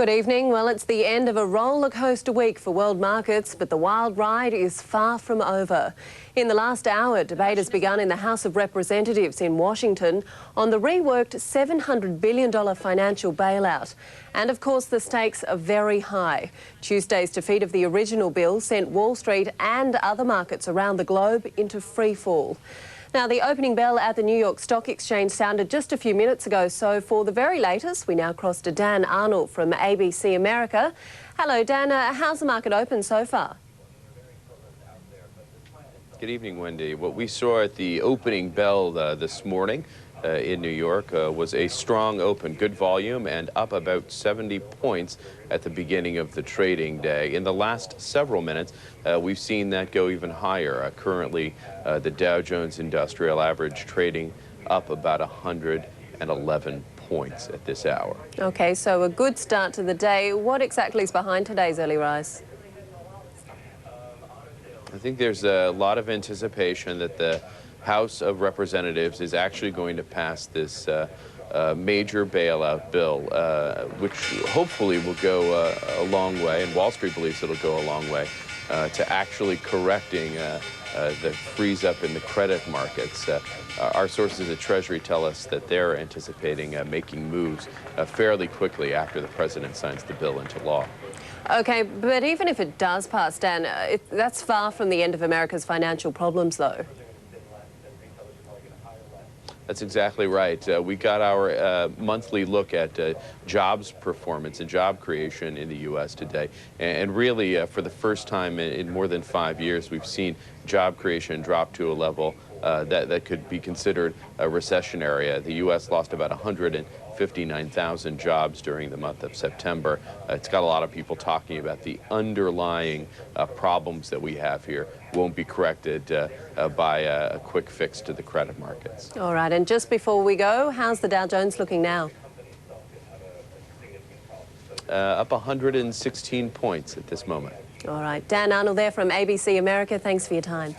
Good evening. Well, it's the end of a roller coaster week for world markets, but the wild ride is far from over. In the last hour, debate has begun in the House of Representatives in Washington on the reworked $700 billion financial bailout. And of course, the stakes are very high. Tuesday's defeat of the original bill sent Wall Street and other markets around the globe into free fall. Now, the opening bell at the New York Stock Exchange sounded just a few minutes ago, so for the very latest, we now cross to Dan Arnold from ABC America. Hello, Dan. How's the market open so far? Good evening, Wendy. What we saw at the opening bell this morning in New York was a strong open, good volume, and up about 70 points at the beginning of the trading day. In the last several minutes, we've seen that go even higher. Currently, the Dow Jones Industrial Average trading up about 111 points at this hour. Okay, so a good start to the day. What exactly is behind today's early rise? I think there's a lot of anticipation that the House of Representatives is actually going to pass this major bailout bill, which hopefully will go a long way, and Wall Street believes it'll go a long way, to actually correcting the freeze up in the credit markets. Our sources at Treasury tell us that they're anticipating making moves fairly quickly after the president signs the bill into law. Okay, but even if it does pass, Dan, that's far from the end of America's financial problems, though. That's exactly right. We got our monthly look at jobs performance and job creation in the U.S. today. And really, for the first time in more than 5 years, we've seen job creation drop to a level that could be considered a recessionary. The U.S. lost about 159,000 jobs during the month of September. It's got a lot of people talking about the underlying problems that we have here won't be corrected by a quick fix to the credit markets. All right, and just before we go, how's the Dow Jones looking now? Up 116 points at this moment. All right, Dan Arnold there from ABC America. Thanks for your time.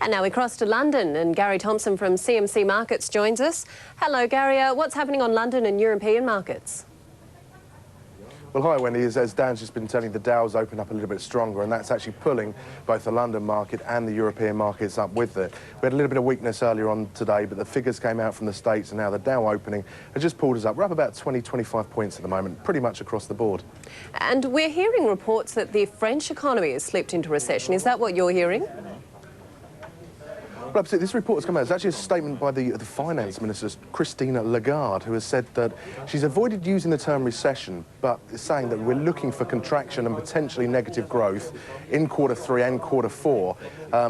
And now we cross to London, and Gary Thompson from CMC Markets joins us. Hello, Gary. What's happening on London and European markets? Well, hi, Wendy. As Dan's just been telling, the Dow's opened up a little bit stronger, and that's actually pulling both the London market and the European markets up with it. We had a little bit of weakness earlier on today, but the figures came out from the States, and now the Dow opening has just pulled us up. We're up about 20-25 points at the moment, pretty much across the board. And we're hearing reports that the French economy has slipped into recession. Is that what you're hearing? Well, absolutely. This report has come out. It's actually a statement by the finance minister, Christine Lagarde, who has said that she's avoided using the term recession, but is saying that we're looking for contraction and potentially negative growth in Q3 and Q4.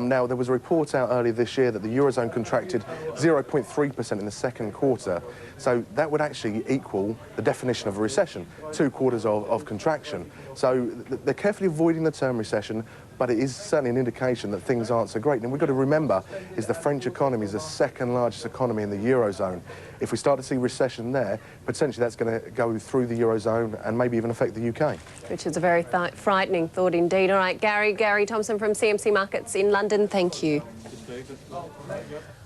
Now, there was a report out earlier this year that the Eurozone contracted 0.3% in the second quarter. So that would actually equal the definition of a recession, 2 quarters of contraction. So they're carefully avoiding the term recession, but it is certainly an indication that things aren't so great. And we've got to remember is the French economy is the second largest economy in the Eurozone. If we start to see recession there, potentially that's going to go through the Eurozone and maybe even affect the UK. Which is a very frightening thought indeed. All right, Gary Thompson from CMC Markets in London, thank you. All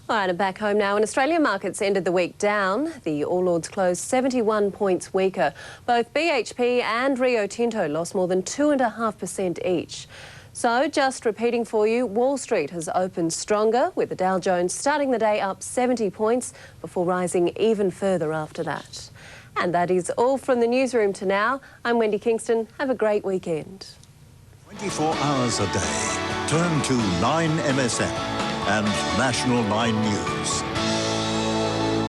right, and back home now. And Australian markets ended the week down. The All Ords closed 71 points weaker. Both BHP and Rio Tinto lost more than 2.5% each. So, just repeating for you, Wall Street has opened stronger, with the Dow Jones starting the day up 70 points before rising even further after that. And that is all from the newsroom to now. I'm Wendy Kingston. Have a great weekend. 24 hours a day. Turn to 9MSN and National 9 News.